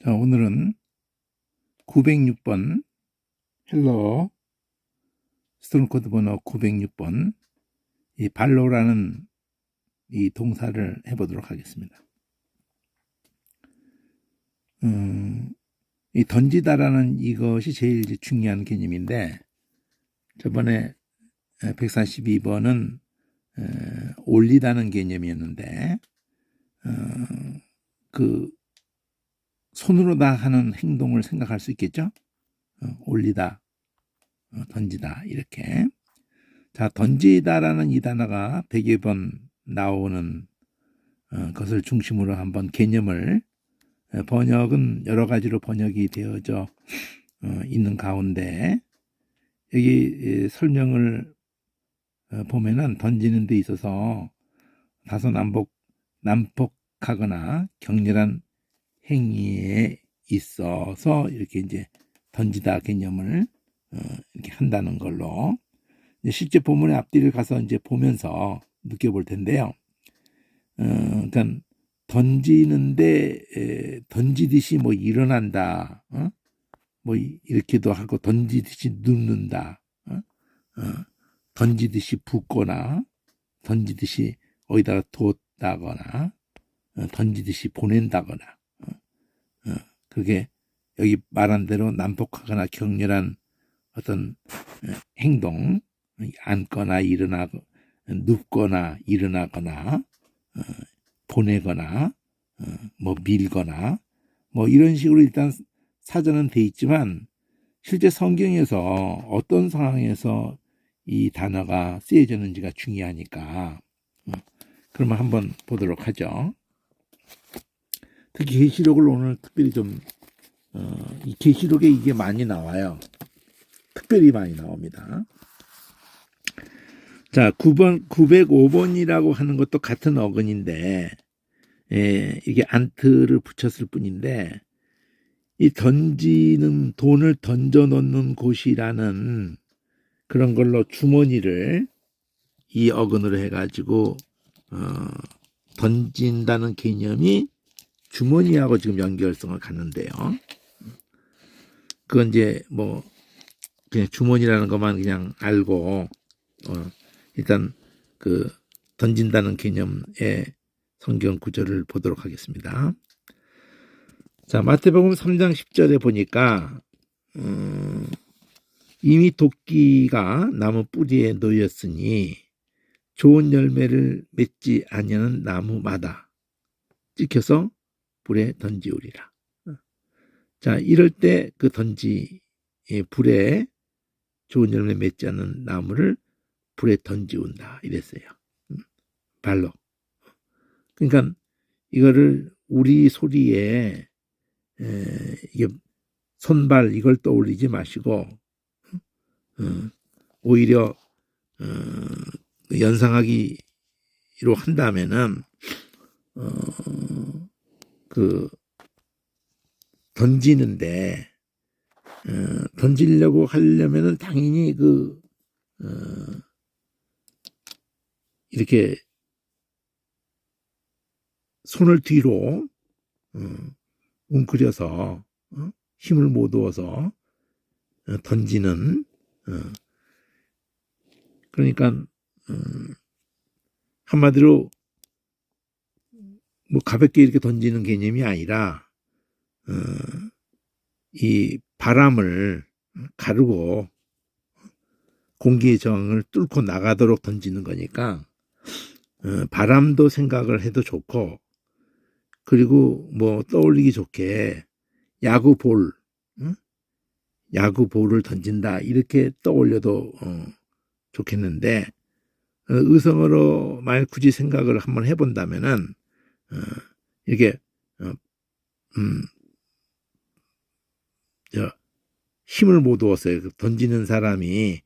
자, 오늘은 906번 헬로 스토론 코드 번호 906번 이 발로라는 이 동사를 해보도록 하겠습니다. 이 던지다라는 이것이 제일 이제 중요한 개념인데, 저번에 142번은 올리다는 개념이었는데, 그 손으로 다 하는 행동을 생각할 수 있겠죠? 올리다, 던지다 이렇게. 자, 던지다라는 이 단어가 100여 번 나오는 것을 중심으로 한번 개념을 번역은 여러 가지로 번역이 되어져 있는 가운데 여기 설명을 보면은 던지는 데 있어서 다소 난폭하거나 격렬한 행위에 있어서 이렇게 이제 던지다 개념을 이렇게 한다는 걸로 실제 본문의 앞뒤를 가서 이제 보면서 느껴볼 텐데요. 그러니까 던지는데 던지듯이 뭐 일어난다, 뭐 이렇게도 하고 던지듯이 눕는다, 던지듯이 붓거나 던지듯이 어디다가 뒀다거나 던지듯이 보낸다거나 그게 여기 말한 대로 난폭하거나 격렬한 어떤 행동, 앉거나 일어나고 눕거나 일어나거나 보내거나 뭐 밀거나 뭐 이런 식으로 일단 사전은 돼 있지만 실제 성경에서 어떤 상황에서 이 단어가 쓰여졌는지가 중요하니까 그러면 한번 보도록 하죠. 특히 계시록을 오늘 특별히 좀 이 계시록에 이게 많이 나와요. 특별히 많이 나옵니다. 자, 905번이라고 하는 것도 같은 어근인데 이게 안트를 붙였을 뿐인데 이 던지는 돈을 던져 놓는 곳이라는 그런 걸로 주머니를 이 어근으로 해가지고 던진다는 개념이 주머니하고 지금 연결성을 갖는데요. 그건 이제 뭐 그냥 주머니라는 것만 그냥 알고 일단 그 던진다는 개념의 성경 구절을 보도록 하겠습니다. 자, 마태복음 3장 10절에 보니까 이미 도끼가 나무 뿌리에 놓였으니 좋은 열매를 맺지 아니하는 나무마다 찍혀서 불에 던지우리라. 자, 이럴 때 그 불에 좋은 열매 맺지 않는 나무를 불에 던지운다 이랬어요. 발로. 그러니까 이거를 우리 소리에 이게 손발 이걸 떠올리지 마시고 오히려 연상하기로 한다면은 그 던지는데 던지려고 하려면은 당연히 이렇게 손을 뒤로 웅크려서 힘을 못 얻어서 던지는 그러니까 한마디로 뭐 가볍게 이렇게 던지는 개념이 아니라 이 바람을 가르고 공기의 저항을 뚫고 나가도록 던지는 거니까 바람도 생각을 해도 좋고 그리고 뭐 떠올리기 좋게 야구볼을 던진다 이렇게 떠올려도 좋겠는데 의성어로 만약 굳이 생각을 한번 해본다면은 이렇게 힘을 못 얻었어요. 던지는 사람이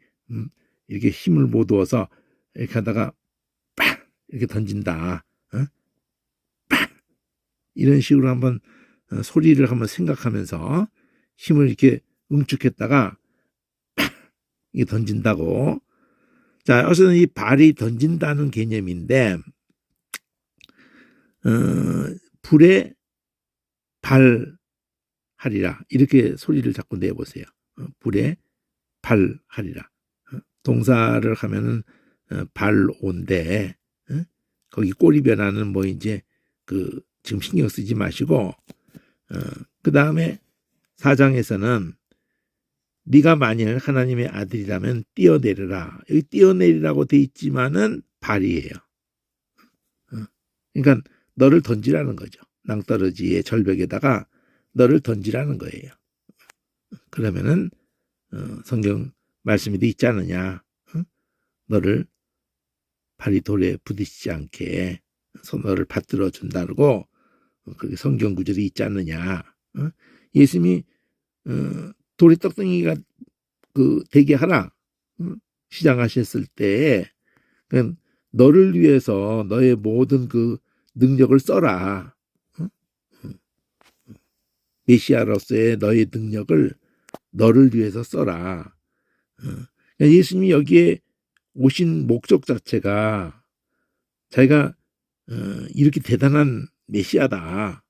이렇게 힘을 못 얻어서 이렇게 하다가 빡 이렇게 던진다. 빡 이런 식으로 한번 소리를 한번 생각하면서 힘을 이렇게 응축했다가 팍 이게 던진다고. 자, 어쨌든 이 발이 던진다는 개념인데 불에 발 하리라. 이렇게 소리를 자꾸 내보세요. 불에 발하리라. 동사를 하면은 발온데 거기 꼬리 변화는 뭐 이제 그 지금 신경 쓰지 마시고 그 다음에 4장에서는 네가 만일 하나님의 아들이라면 뛰어내리라. 여기 뛰어내리라고 돼 있지만은 발이에요. 그러니까 너를 던지라는 거죠. 낭떠러지의 절벽에다가 너를 던지라는 거예요. 그러면은 성경 말씀이 돼 있지 않느냐. 너를 발이 돌에 부딪히지 않게 너를 받들어 준다고 그렇게 성경 구절이 있지 않느냐. 예수님이 돌이 떡덩이가 되게 하라 시장하셨을 때 너를 위해서 너의 모든 그 능력을 써라. 메시아로서의 너의 능력을 너를 위해서 써라. 예수님이 여기에 오신 목적 자체가 자기가 이렇게 대단한 메시아다.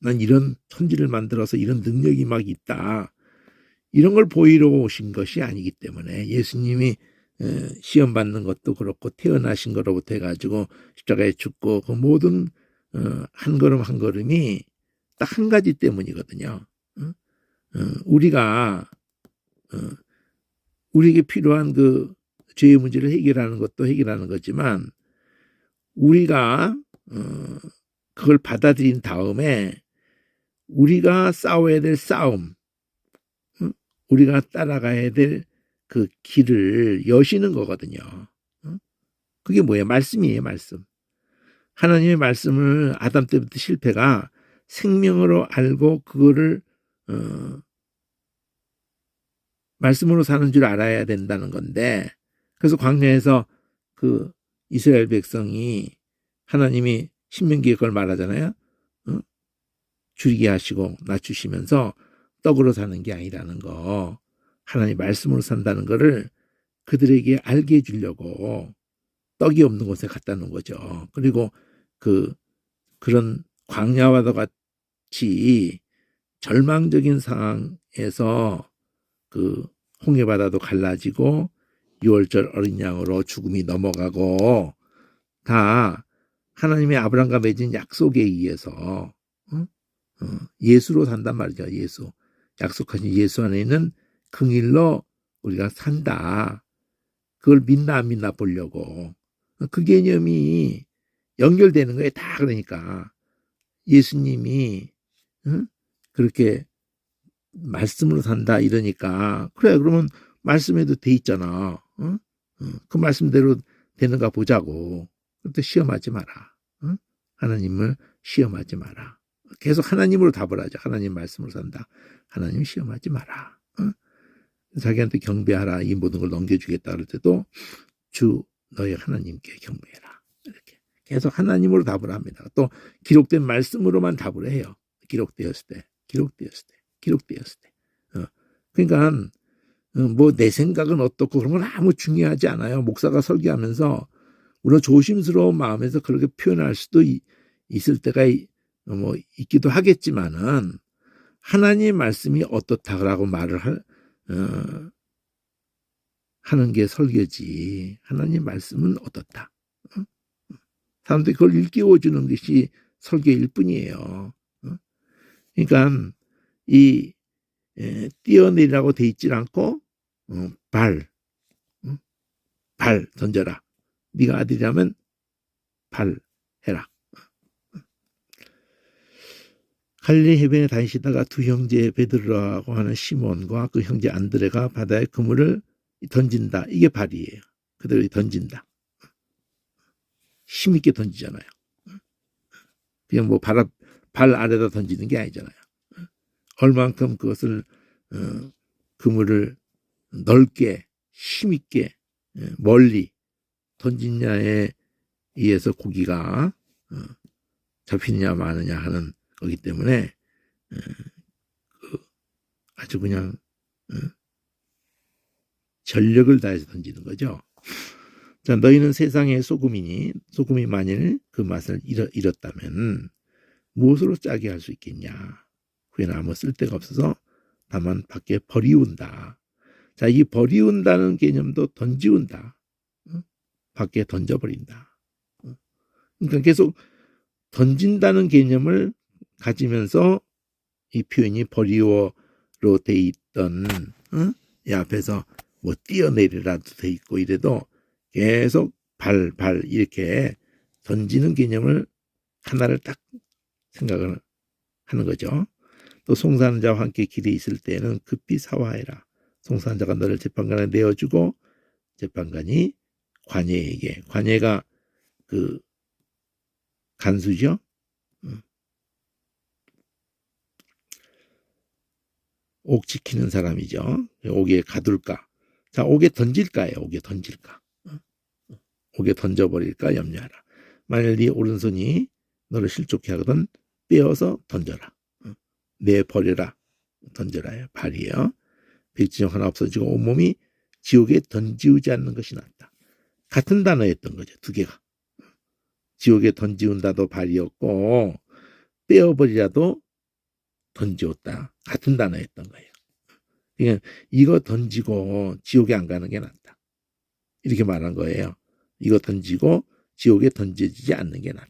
난 이런 천지를 만들어서 이런 능력이 막 있다. 이런 걸 보이러 오신 것이 아니기 때문에 예수님이 시험 받는 것도 그렇고 태어나신 거로부터 해가지고 십자가에 죽고 그 모든 한 걸음 한 걸음이 딱 한 가지 때문이거든요. 우리가 우리에게 필요한 그 죄의 문제를 해결하는 것도 해결하는 거지만 우리가 그걸 받아들인 다음에 우리가 싸워야 될 싸움, 우리가 따라가야 될 그 길을 여시는 거거든요. 그게 뭐예요? 말씀이에요, 말씀. 하나님의 말씀을 아담 때부터 실패가 생명으로 알고 그거를 말씀으로 사는 줄 알아야 된다는 건데, 그래서 광야에서 그 이스라엘 백성이 하나님이 신명기에 그걸 말하잖아요. 줄이게 하시고 낮추시면서 떡으로 사는 게 아니라는 거, 하나님 말씀으로 산다는 거를 그들에게 알게 해주려고 떡이 없는 곳에 갖다 놓은 거죠. 그리고 그런 광야와도 같이 절망적인 상황에서 그 홍해바다도 갈라지고 6월절 어린 양으로 죽음이 넘어가고 다 하나님의 아브라함과 맺은 약속에 의해서 예수로 산단 말이죠. 예수. 약속하신 예수 안에는 긍일로 우리가 산다. 그걸 믿나 안 믿나 보려고. 그 개념이 연결되는 거예요. 다 그러니까. 예수님이 그렇게 말씀으로 산다 이러니까 그래 그러면 말씀에도 돼 있잖아. 그 말씀대로 되는가 보자고. 그때 시험하지 마라. 하나님을 시험하지 마라. 계속 하나님으로 답을 하죠. 하나님 말씀으로 산다. 하나님 시험하지 마라. 자기한테 경배하라. 이 모든 걸 넘겨주겠다 그럴 때도 주 너의 하나님께 경배해라. 이렇게 계속 하나님으로 답을 합니다. 또 기록된 말씀으로만 답을 해요. 기록되었을 때. 그러니까 뭐 내 생각은 어떻고 그런 건 아무 중요하지 않아요. 목사가 설교하면서 물론 조심스러운 마음에서 그렇게 표현할 수도 있을 때가 뭐 있기도 하겠지만은 하나님 말씀이 어떻다라고 말을 하는 게 설교지. 하나님 말씀은 어떻다. 사람들이 그걸 일깨워주는 것이 설교일 뿐이에요. 그러니까 이 뛰어내리라고 돼 있질 않고 발 던져라. 네가 아들이라면 발 해라. 갈릴리 해변에 다니시다가 두 형제 베드로라고 하는 시몬과 그 형제 안드레가 바다에 그물을 던진다. 이게 발이에요. 그대로 던진다. 힘있게 던지잖아요. 그냥 뭐 발 아래다 던지는 게 아니잖아요. 얼만큼 그것을 그물을 넓게 힘있게 멀리 던지냐에 의해서 고기가 잡히느냐 마느냐 하는 거기 때문에 아주 그냥 전력을 다해서 던지는 거죠. 자, 너희는 세상의 소금이니 소금이 만일 그 맛을 잃었다면 무엇으로 짜게 할 수 있겠냐. 후에는 아무 쓸데가 없어서 다만 밖에 버리운다. 자, 이 버리운다는 개념도 던지운다. 밖에 던져버린다. 그러니까 계속 던진다는 개념을 가지면서 이 표현이 버리워로 돼 있던 이 앞에서 뭐 뛰어내리라도 돼 있고 이래도 계속 발 이렇게 던지는 개념을 하나를 딱 생각을 하는 거죠. 또 송사하는 자와 함께 길에 있을 때는 급히 사화해라. 송사하는 자가 너를 재판관에 내어주고 재판관이 관예에게, 관예가 그 간수죠. 옥 지키는 사람이죠. 옥에 가둘까? 자, 옥에 던질까예요. 옥에 던질까? 옥에 던져버릴까 염려하라. 만일 네 오른손이 너를 실족해 하거든 빼어서 던져라. 내버려라. 던져라요. 발이에요. 백지정 하나 없어지고 온몸이 지옥에 던지우지 않는 것이 낫다. 같은 단어였던 거죠. 두 개가. 지옥에 던지운다도 발이었고 빼어버리라도 던지웠다. 같은 단어였던 거예요. 그러니까 이거 던지고 지옥에 안 가는 게 낫다. 이렇게 말한 거예요. 이거 던지고 지옥에 던져지지 않는 게 낫다.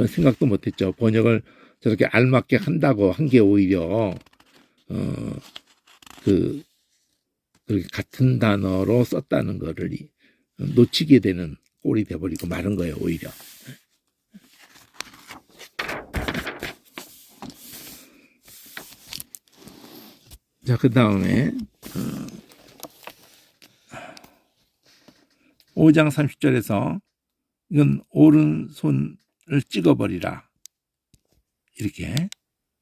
생각도 못했죠. 번역을 저렇게 알맞게 한다고 한 게 오히려 그렇게 같은 단어로 썼다는 거를 놓치게 되는 꼴이 돼버리고 마른 거예요. 오히려. 자, 그 다음에 5장 30절에서 이건 오른손을 찍어버리라. 이렇게.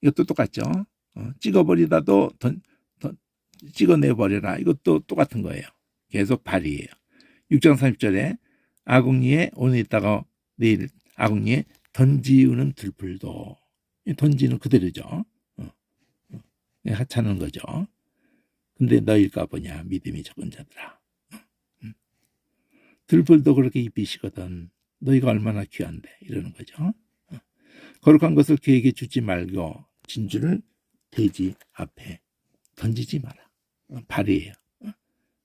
이것도 똑같죠. 찍어버리다도 찍어내버려라. 이것도 똑같은 거예요. 계속 발이에요. 6장 30절에 아궁이에 오늘 있다가 내일 아궁이에 던지우는 들풀도. 던지는 그대로죠. 하찮은 거죠. 근데 너일까 보냐 믿음이 적은 자들아. 들풀도 그렇게 입히시거든. 너희가 얼마나 귀한데 이러는 거죠. 거룩한 것을 그에게 주지 말고 진주를 돼지 앞에 던지지 마라. 발이에요.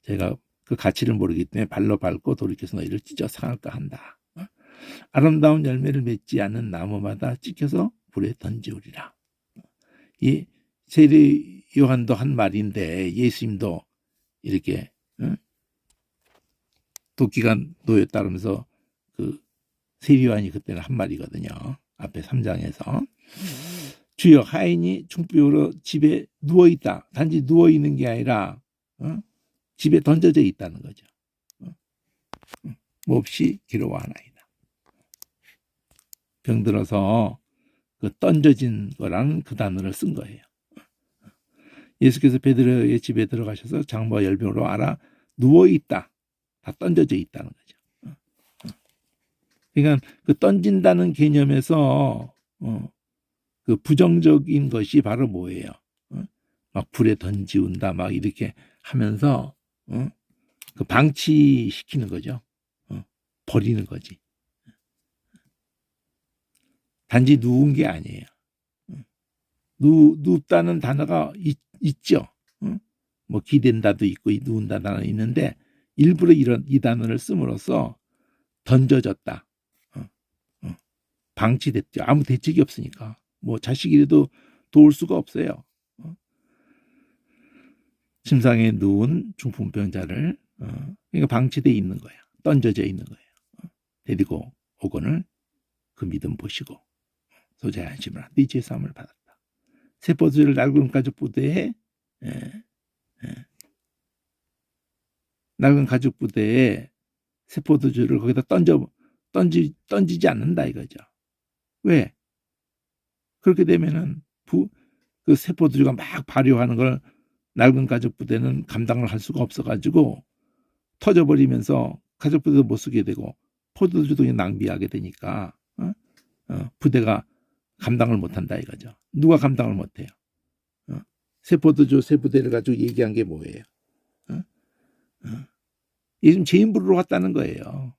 제가 그 가치를 모르기 때문에 발로 밟고 돌이켜서 너희를 찢어 상할까 한다. 아름다운 열매를 맺지 않는 나무마다 찍혀서 불에 던지우리라. 이 세례 요한도 한 말인데 예수님도 이렇게 도끼가 놓였다 그러면서 그 세례 요한이 그때는 한 말이거든요. 앞에 3장에서 주여 하인이 중병으로 집에 누워있다. 단지 누워있는 게 아니라 집에 던져져 있다는 거죠. 몹시 괴로워하나이다. 병들어서 그 던져진 거라는 그 단어를 쓴 거예요. 예수께서 베드로의 집에 들어가셔서 장부와 열병으로 알아 누워있다. 다 던져져 있다는 거죠. 그러니까 그 던진다는 개념에서 그 부정적인 것이 바로 뭐예요? 막 불에 던지운다 막 이렇게 하면서 그 방치시키는 거죠. 버리는 거지. 단지 누운 게 아니에요. 눕다는 단어가 있죠. 뭐 기댄다도 있고 누운다 단어 있는데 일부러 이 단어를 씀으로써 던져졌다. 방치됐죠. 아무 대책이 없으니까. 뭐 자식이라도 도울 수가 없어요. 침상에 누운 중풍병자를 그러니까 방치돼 있는 거야. 던져져 있는 거예요. 데리고 오거늘 그 믿음 보시고 소자의 안심을 네 죄 사함을 받았다. 세포들을 낡은 가죽 부대에 낡은 가죽 부대에 세포도주를 거기다 던지지 않는다 이거죠. 왜? 그렇게 되면은 그 세포도주가 막 발효하는 걸 낡은 가죽 부대는 감당을 할 수가 없어가지고 터져버리면서 가죽 부대도 못 쓰게 되고 포도주도 낭비하게 되니까 부대가 감당을 못한다 이거죠. 누가 감당을 못해요? 세포도주 세 부대를 가지고 얘기한 게 뭐예요? 지금 죄인 부르러 왔다는 거예요.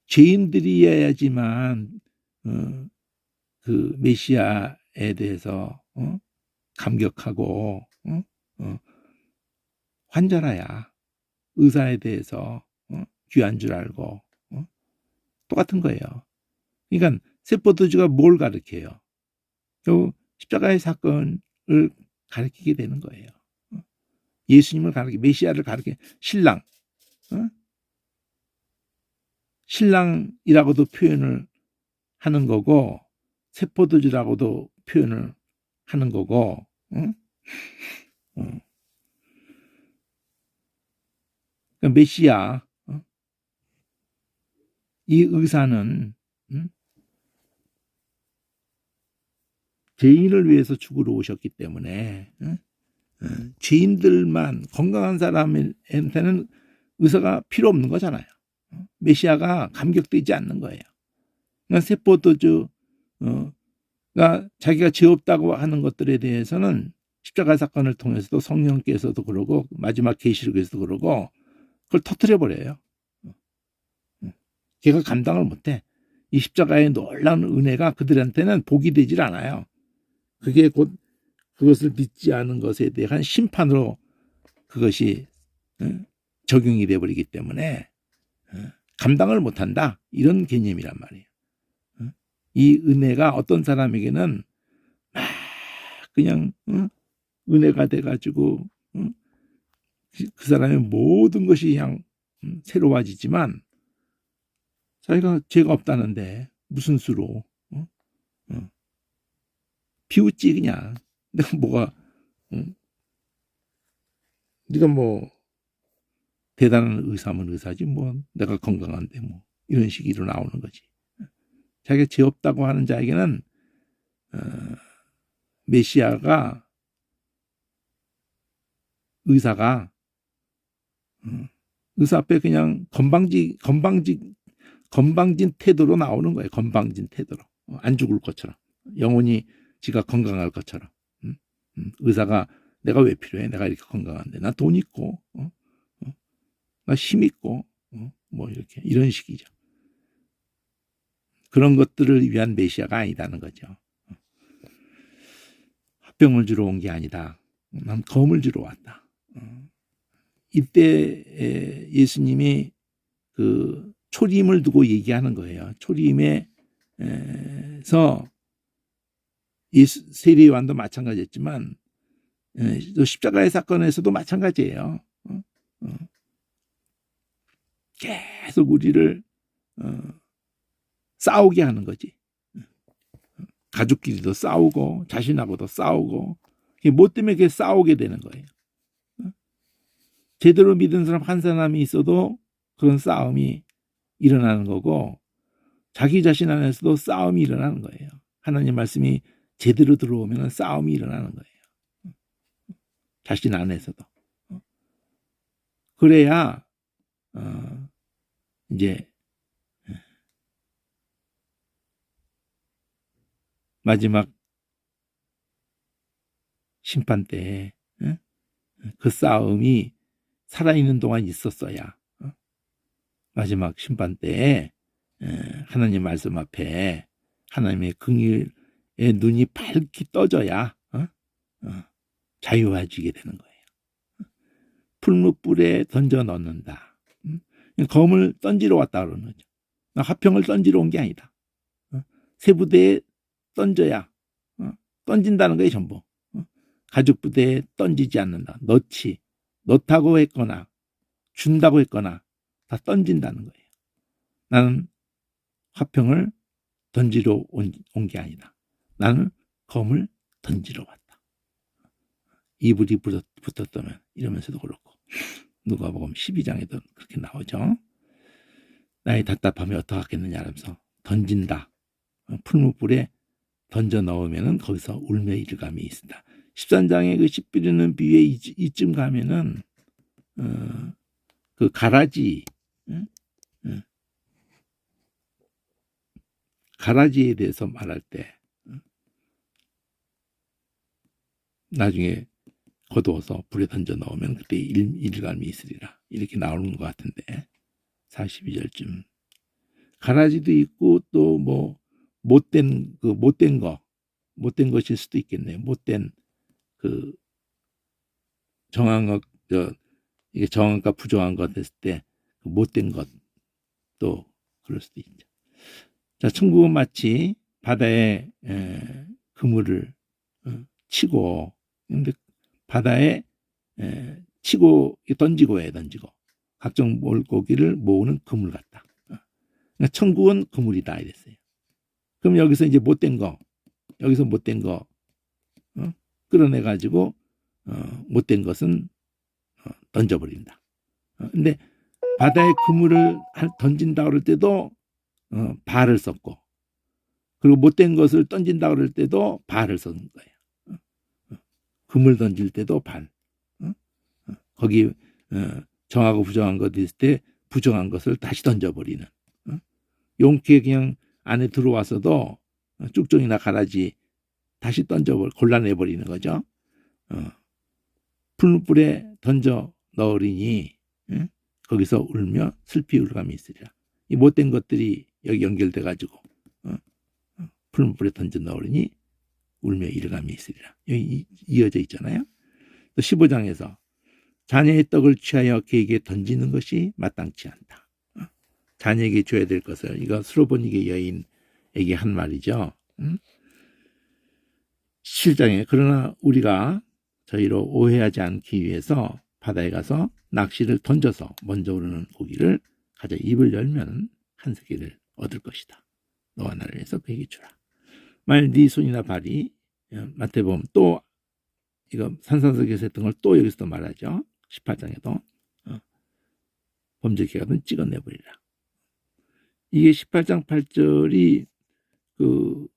죄인들이어야지만 그 메시아에 대해서 감격하고 환절하야 의사에 대해서 귀한 줄 알고 똑같은 거예요. 그러니까 세포도주가 뭘 가르쳐요? 결국 십자가의 사건을 가르치게 되는 거예요. 예수님을 가르쳐, 메시아를 가르쳐, 신랑이라고도 표현을 하는 거고, 세포도주라고도 표현을 하는 거고, 그러니까 메시아, 이 의사는 죄인을 위해서 죽으러 오셨기 때문에 죄인들만, 건강한 사람한테는 의사가 필요 없는 거잖아요. 메시아가 감격되지 않는 거예요. 그러니까 세포도주가 자기가 죄 없다고 하는 것들에 대해서는 십자가 사건을 통해서도 성령께서도 그러고 마지막 계시록에서도 그러고 그걸 터뜨려 버려요. 걔가 감당을 못해. 이 십자가의 놀라운 은혜가 그들한테는 복이 되질 않아요. 그게 곧 그것을 믿지 않은 것에 대한 심판으로 그것이 적용이 되어버리기 때문에 감당을 못한다. 이런 개념이란 말이에요. 이 은혜가 어떤 사람에게는 막 그냥 은혜가 돼가지고 그 사람의 모든 것이 그냥 새로워지지만 자기가 죄가 없다는데 무슨 수로 비웃지 그냥. 내가 뭐가 네가 뭐 대단한 의사면 의사지 뭐 내가 건강한데 뭐 이런 식으로 나오는 거지. 자기가 죄 없다고 하는 자에게는 메시아가 의사가 의사 앞에 그냥 건방진 태도로 나오는 거예요. 건방진 태도로. 안 죽을 것처럼. 영혼이 지가 건강할 것처럼. 의사가 내가 왜 필요해? 내가 이렇게 건강한데. 나 돈 있고, 나 힘 있고, 뭐 이렇게. 이런 식이죠. 그런 것들을 위한 메시아가 아니다는 거죠. 화병을 주러 온 게 아니다. 난 검을 주러 왔다. 이때 예수님이 그 초림을 두고 얘기하는 거예요. 초림에서 세례 요한도 마찬가지였지만 또 십자가의 사건에서도 마찬가지예요. 계속 우리를 싸우게 하는 거지. 가족끼리도 싸우고 자신하고도 싸우고 뭐 때문에 그렇게 싸우게 되는 거예요. 제대로 믿은 사람 한 사람이 있어도 그런 싸움이 일어나는 거고 자기 자신 안에서도 싸움이 일어나는 거예요. 하나님 말씀이 제대로 들어오면 싸움이 일어나는 거예요. 자신 안에서도. 그래야 이제 마지막 심판 때 그 싸움이 살아있는 동안 있었어야 마지막 심판 때에 하나님 말씀 앞에 하나님의 긍휼의 눈이 밝게 떠져야 자유해지게 되는 거예요. 풀무불에 던져 넣는다. 검을 던지러 왔다 그러는 거죠. 화평을 던지러 온 게 아니다. 세부대에 던져야 던진다는 거예요. 전부. 가죽부대에 던지지 않는다. 넣다고 했거나 준다고 했거나 다 던진다는 거예요. 나는 화평을 던지러 온 게 아니다. 나는 검을 던지러 왔다. 이불이 붙었다면 이러면서도 그렇고 누가복음 12장에도 그렇게 나오죠. 나의 답답함이 어떡하겠느냐 하면서 던진다. 풀무불에 던져 넣으면 거기서 울며 이를 감이 있다. 13장의 그 씨 뿌리는 비유에 이쯤 가면은 그 가라지에 대해서 말할 때 나중에 거두어서 불에 던져 넣으면 그때 일감이 있으리라 이렇게 나오는 것 같은데 42절쯤 가라지도 있고 또 뭐 못된 것일 수도 있겠네요. 못된 그 정한 것, 이게 정한과 부정한 것 했을 때 못된 것도 그럴 수도 있죠. 자, 천국은 마치 바다에 그물을 치고, 근데 바다에 치고 던지고 각종 물고기를 모으는 그물 같다. 그러니까 천국은 그물이다 이랬어요. 그럼 여기서 이제 못된 거 끌어내 가지고 못된 것은 던져버린다. 근데 바다에 그물을 던진다 그럴 때도 발을 썼고, 그리고 못된 것을 던진다 그럴 때도 발을 쓰는 거예요. 그물 던질 때도 발. 거기 정하고 부정한 것 있을 때 부정한 것을 다시 던져버리는. 용케 그냥 안에 들어와서도 쭉정이나 가라지 다시 골라내버리는 거죠. 풀무불에 던져 넣으리니 거기서 울며 슬피 울감이 있으리라. 이 못된 것들이 여기 연결돼 가지고 풀무불에 던져 넣으리니 울며 이르감이 있으리라. 여기 이어져 있잖아요. 또 15장에서 자녀의 떡을 취하여 그에게 던지는 것이 마땅치 않다. 자녀에게 줘야 될 것을, 이거 수로보니게 여인에게 한 말이죠. 17장에 그러나 우리가 저희로 오해하지 않기 위해서 바다에 가서 낚시를 던져서 먼저 오르는 고기를 가져 입을 열면 한 세계를 얻을 것이다. 너와 나를 위해서 그에게 주라. 만일 네 손이나 발이, 마태복음 또 이거 산산석에서 했던 걸 또 여기서도 말하죠. 18장에도 범죄기가든 찍어내버리라. 이게 18장 8절이 그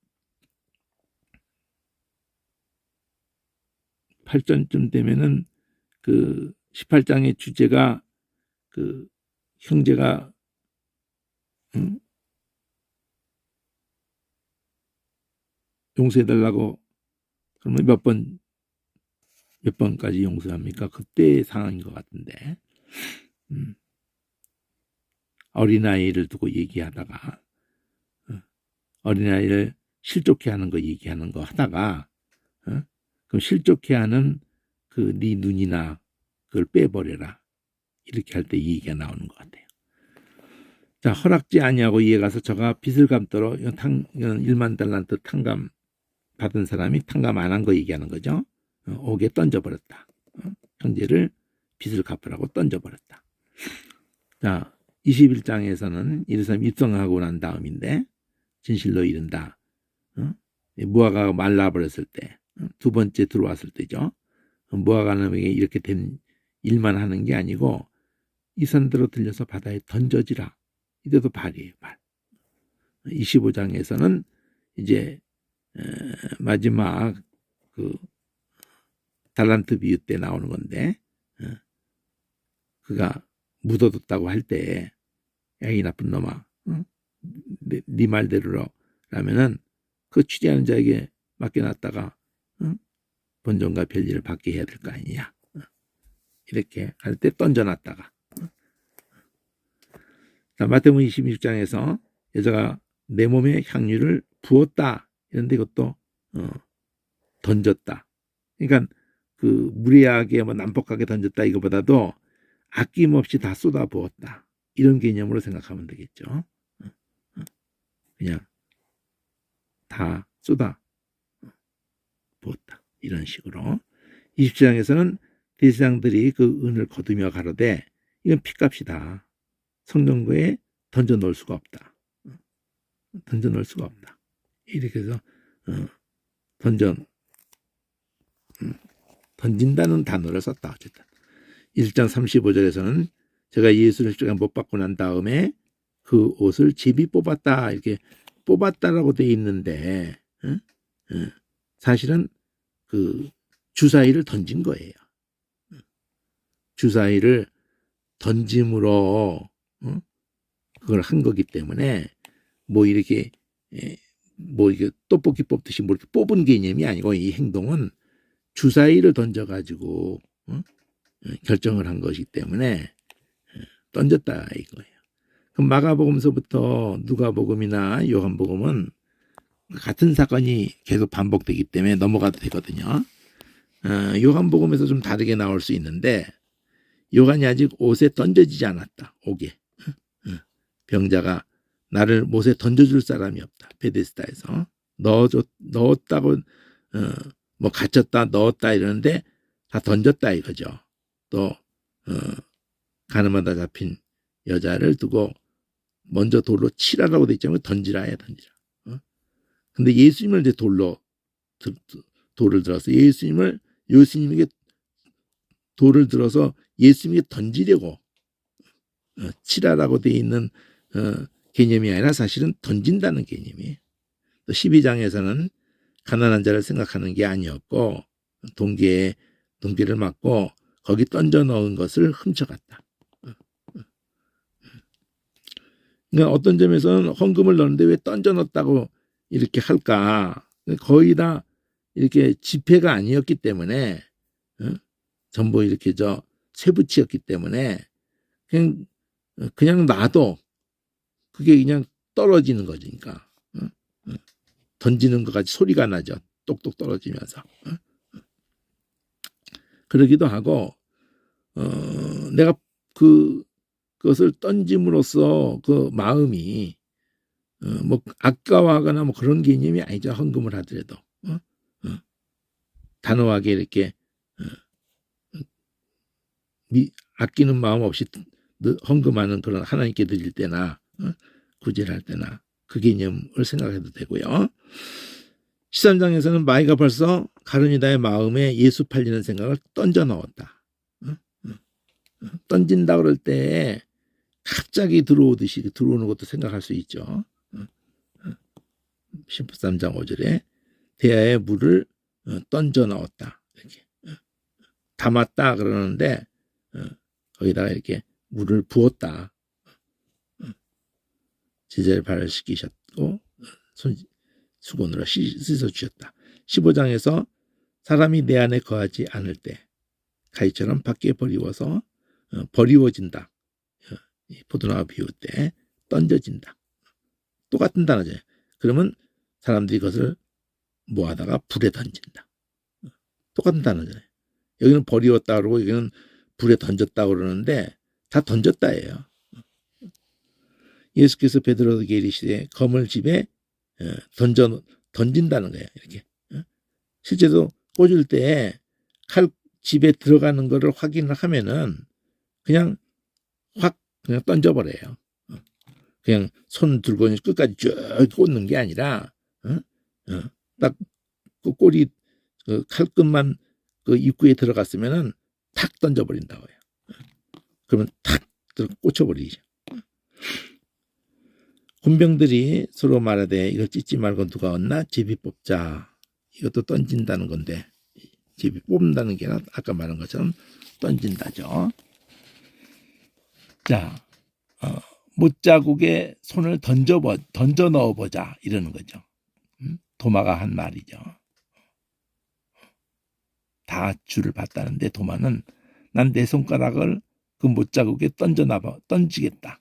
8절쯤 되면은 그 18장의 주제가 그 형제가 용서해달라고 그러면 몇 번까지 용서합니까? 그때의 상황인 것 같은데 어린아이를 두고 얘기하다가 어린아이를 실족해 하는 거 얘기하는 거 하다가 그럼 실족해 하는 그 네 눈이나 그걸 빼버려라 이렇게 할 때 이 얘기가 나오는 것 같아요. 자, 허락지 아니하고 이에 가서 저가 빚을 갚도록 이건 1만 달란트 탕감 받은 사람이 탕감 안 한 거 얘기하는 거죠. 옥에 던져버렸다. 형제를 빚을 갚으라고 던져버렸다. 자, 21장에서는 이 사람이 입성하고 난 다음인데 진실로 이른다. 무화과가 말라버렸을 때, 두 번째 들어왔을 때죠. 무화과나무에게 이렇게 된 일만 하는 게 아니고 이 산대로 들려서 바다에 던져지라. 이때도 발이에요, 발. 25장에서는 이제 마지막 그 달란트 비유 때 나오는 건데 그가 묻어뒀다고 할 때 야, 이 나쁜 놈아, 네 말대로라면은 그 취재하는 자에게 맡겨놨다가 본전과 별일을 받게 해야 될 거 아니냐. 이렇게 할 때 던져놨다가. 자, 마태복음 26장에서 여자가 내 몸에 향유를 부었다. 이런데 이것도 던졌다. 그러니까 그 무리하게 난폭하게 던졌다 이거보다도 아낌없이 다 쏟아 부었다. 이런 개념으로 생각하면 되겠죠. 그냥 다 쏟아 부었다. 이런 식으로. 20장에서는 대제사장들이 그 은을 거두며 가로되 이건 핏값이다. 성전구에 던져 놓을 수가 없다. 던져 놓을 수가 없다. 이렇게 해서 던진다는 단어를 썼다. 어쨌든 1장 35절에서는 제가 예수를 십자가에 못 박고 난 다음에 그 옷을 제비 뽑았다. 이렇게 뽑았다라고 돼 있는데 사실은 그 주사위를 던진 거예요. 주사위를 던짐으로 그걸 한 거기 때문에 뭐 이렇게 떡볶이 뽑듯이 뭐 이렇게 뽑은 개념이 아니고 이 행동은 주사위를 던져가지고 결정을 한 것이기 때문에 던졌다 이거예요. 그럼 마가복음서부터 누가복음이나 요한복음은 같은 사건이 계속 반복되기 때문에 넘어가도 되거든요. 요한복음에서 좀 다르게 나올 수 있는데 요한이 아직 옷에 던져지지 않았다. 옥에. 병자가 나를 못에 던져줄 사람이 없다. 베데스다에서 넣었다고 뭐 갇혔다 넣었다 이러는데 다 던졌다 이거죠. 또 가늠하다 잡힌 여자를 두고 먼저 돌로 치라라고 돼 있지만 던지라 해 던지라. 근데 예수님을 이제 돌을 들어서 예수님에게 돌을 들어서 예수님에게 던지려고 치라라고 돼 있는 개념이 아니라 사실은 던진다는 개념이에요. 또 12장에서는 가난한 자를 생각하는 게 아니었고 동계를 맞고 거기 던져 넣은 것을 훔쳐갔다. 그러니까 어떤 점에서는 헌금을 넣는데 왜 던져 넣었다고 이렇게 할까? 거의 다 이렇게 지폐가 아니었기 때문에 전부 이렇게 쇠붙이였기 때문에 그냥 놔도 그게 그냥 떨어지는 거니까 던지는 것 같이 소리가 나죠. 똑똑 떨어지면서. 그러기도 하고 내가 그것을 던짐으로써 그 마음이 뭐 아까워하거나 뭐 그런 개념이 아니죠. 헌금을 하더라도 단호하게 이렇게 아끼는 마음 없이 헌금하는 그런 하나님께 드릴 때나 구제할 때나 그 개념을 생각해도 되고요. 13장에서는 마이가 벌써 가룟유다의 마음에 예수 팔리는 생각을 던져 넣었다. 던진다 그럴 때 갑자기 들어오는 것도 생각할 수 있죠. 13장 5절에 대야에 물을 던져 넣었다. 이렇게 담았다 그러는데 거기다가 이렇게 물을 부었다. 제자를 발을 씻기셨고 수건으로 씻어 주셨다. 15장에서 사람이 내 안에 거하지 않을 때 가위처럼 밖에 버리워진다. 포도나무 비울 때 던져진다. 똑같은 단어죠. 그러면 사람들이 그것을 모아다가 불에 던진다. 똑같은 단어잖아요. 여기는 버리웠다 그러고 여기는 불에 던졌다 그러는데 다 던졌다예요. 예수께서 베드로에게 이르시되 검을 집에 던진다는 거예요. 이렇게. 실제로 꽂을 때 칼 집에 들어가는 거를 확인을 하면은 그냥 그냥 던져버려요. 그냥 손 들고 끝까지 쭉 꽂는 게 아니라 딱 그 꼬리 칼끝만 그 입구에 들어갔으면은 탁 던져버린다고 해요. 그러면 탁 꽂혀버리죠. 군병들이 서로 말하되 이걸 찢지 말고 누가 얻나 제비 뽑자. 이것도 던진다는 건데 제비 뽑는다는 게 아까 말한 것처럼 던진다죠. 자, 못자국에 손을 던져 넣어보자 이러는 거죠. 도마가 한 말이죠. 다 줄을 봤다는데 도마는 난 내 손가락을 그 못자국에 던지겠다.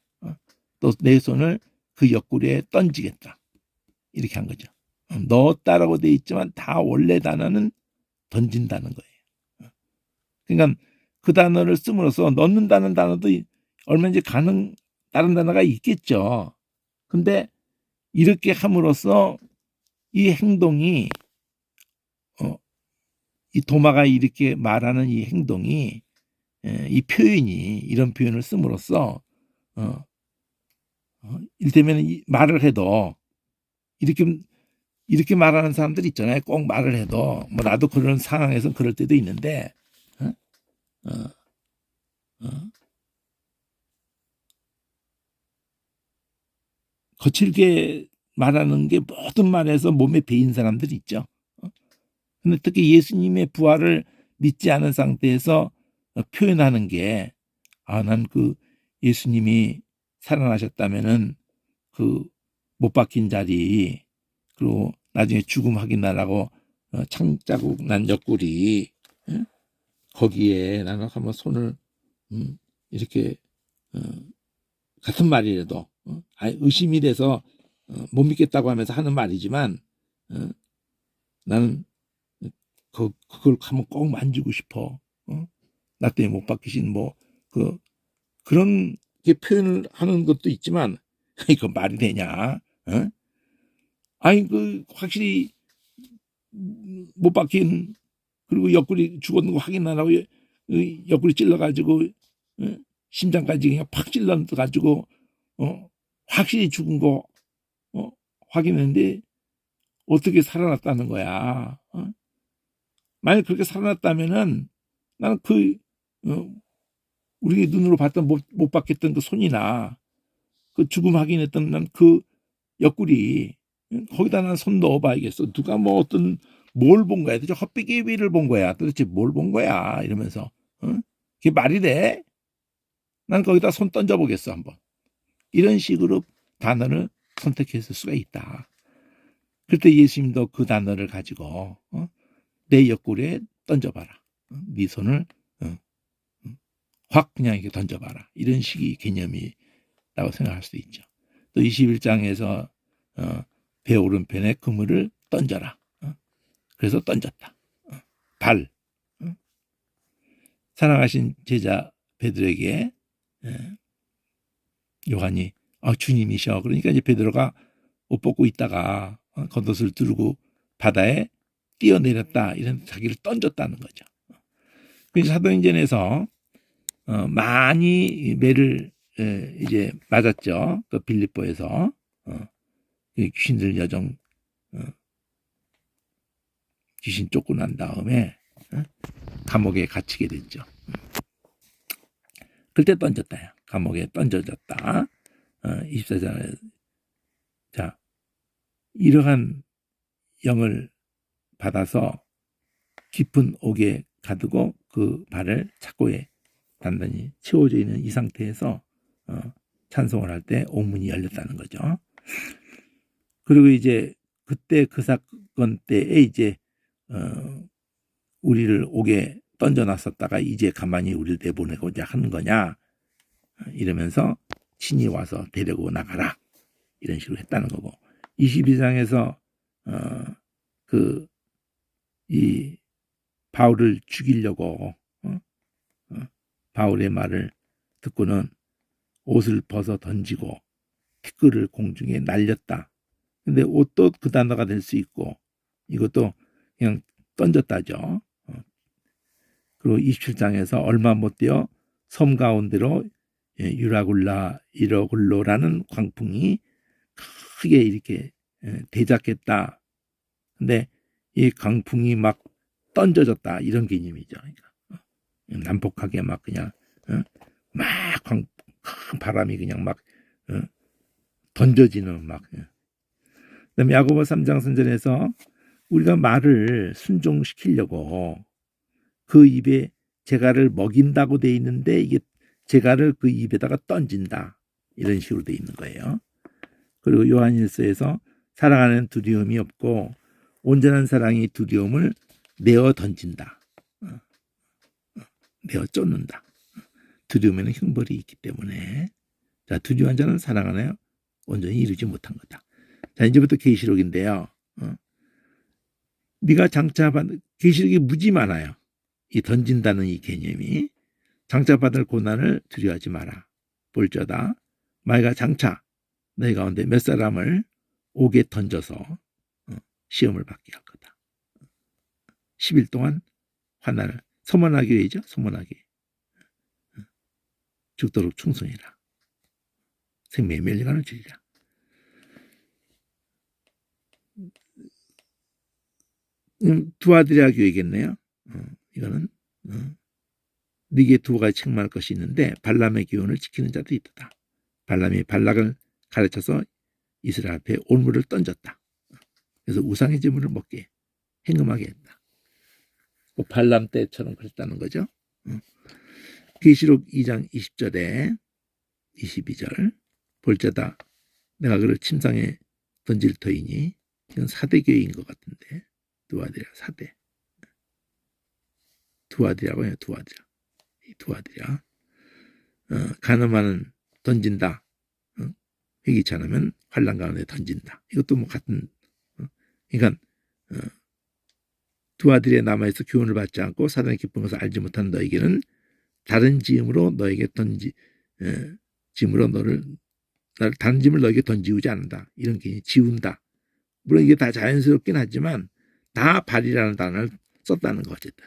또 내 손을 그 옆구리에 던지겠다. 이렇게 한 거죠. 넣었다라고 돼 있지만 다 원래 단어는 던진다는 거예요. 그러니까 그 단어를 씀으로써 넣는다는 단어도 얼마든지 다른 단어가 있겠죠. 근데 이렇게 함으로써 이 행동이 이 도마가 이렇게 말하는 이 행동이 이 표현이 이런 표현을 씀으로써 이를테면 말을 해도 이렇게 말하는 사람들 있잖아요. 꼭 말을 해도 뭐 나도 그런 상황에서 그럴 때도 있는데 거칠게 말하는 게 모든 말에서 몸에 배인 사람들이 있죠. 근데 특히 예수님의 부활을 믿지 않은 상태에서 표현하는 게 난 그 예수님이 살아나셨다면은 그 못 박힌 자리 그리고 나중에 죽음 확인하라고 창자국 난 옆구리 거기에 나는 한번 손을 이렇게 같은 말이라도 의심이 돼서 못 믿겠다고 하면서 하는 말이지만 어? 나는 그걸 한번 꼭 만지고 싶어. 나 때문에 못 박히신 그런 게 표현을 하는 것도 있지만 이거 말이 되냐? 아니 확실히 못 박힌 그리고 옆구리 죽었는 거 확인 안 하고 옆구리 찔러가지고 심장까지 그냥 팍 찔러가지고 확실히 죽은 거 확인했는데 어떻게 살아났다는 거야? 만약 그렇게 살아났다면은 나는 우리 눈으로 봤던 못 박혔던 그 손이나 그 죽음 확인했던 난 그 옆구리 거기다 난 손 넣어봐야겠어. 누가 어떤 뭘 본 거야? 도대체 헛배기 위를 본 거야? 도대체 뭘 본 거야? 이러면서 그게 말이 돼? 난 거기다 손 던져보겠어 한번. 이런 식으로 단어를 선택했을 수가 있다. 그때 예수님도 그 단어를 가지고 내 옆구리에 던져봐라. 네 손을 확 그냥 이렇게 던져봐라. 이런 식의 개념이라고 생각할 수도 있죠. 또 21장에서 배 오른편에 그물을 던져라. 그래서 던졌다. 발. 사랑하신 제자 베드로에게 요한이 주님이셔. 그러니까 이제 베드로가 옷 벗고 있다가 겉옷을 두르고 바다에 뛰어내렸다. 이런 자기를 던졌다는 거죠. 그래서 사도행전에서 많이 매를 이제 맞았죠. 그 빌립보에서 귀신들 여정 귀신 쫓고 난 다음에 감옥에 갇히게 됐죠. 그때 던졌다. 감옥에 던져졌다. 24절. 자, 이러한 영을 받아서 깊은 옥에 가두고 그 발을 착고에 단단히 채워져 있는 이 상태에서 찬송을 할 때 옥문이 열렸다는 거죠. 그리고 이제 그때 그 사건 때에 이제 우리를 옥에 던져놨었다가 이제 가만히 우리를 내보내고자 하는 거냐 이러면서 친히 와서 데리고 나가라 이런 식으로 했다는 거고 22장에서 이 바울을 죽이려고 바울의 말을 듣고는 옷을 벗어 던지고 티끌을 공중에 날렸다. 근데 옷도 그 단어가 될 수 있고 이것도 그냥 던졌다죠. 그리고 27장에서 얼마 못 되어 섬 가운데로 유라굴라 이러굴로라는 광풍이 크게 이렇게 대작했다. 근데 이 광풍이 막 던져졌다 이런 개념이죠. 그러니까 난폭하게 막 그냥 막 큰 바람이 그냥 막 던져지는 막. 그다음에 야고보 3장 선전에서 우리가 말을 순종시키려고 그 입에 재갈을 먹인다고 돼 있는데 이게 재갈을 그 입에다가 던진다 이런 식으로 돼 있는 거예요. 그리고 요한일서에서 사랑하는 두려움이 없고 온전한 사랑이 두려움을 내어 던진다. 내어 쫓는다. 두려움에는 형벌이 있기 때문에 자 두려워한 자는 사랑 안에 온전히 이루지 못한 거다. 자 이제부터 계시록인데요. 네가 장차받은 계시록이 무지 많아요. 이 던진다는 이 개념이 장차받을 고난을 두려워하지 마라. 볼저다 만일 장차 너희 가운데 몇 사람을 옥에 던져서 시험을 받게 할 거다. 10일 동안 환난을 소문나게 해죠. 소문나게 죽도록 충성해라. 생명의 멸류관을 주리라. 두아드리아 교회겠네요. 이거는 네게 두 가지 책망할 것이 있는데 발람의 교훈을 지키는 자도 있다. 발람이 발락을 가르쳐서 이스라엘 앞에 올무를 던졌다. 그래서 우상의 제물을 먹게 행음하게 했다. 발람 때처럼 그랬다는 거죠. 계시록 2장 20절에 22절 볼자다 내가 그를 침상에 던질 터이니 이건 사대교인 것 같은데 두아드리아 사대 두아드리아고 해요. 두아드리아 가늠하는 던진다. 회개치 않으면 환난 가운데 던진다. 이것도 같은 그러니까 두 아들이 남아있어 교훈을 받지 않고 사단의 기쁜 것을 알지 못한 너에게는 다른 짐으로 너에게 짐으로 다른 짐을 너에게 던지우지 않는다. 이런 게 지운다. 물론 이게 다 자연스럽긴 하지만 다 발이라는 단어를 썼다는 거 어쨌든.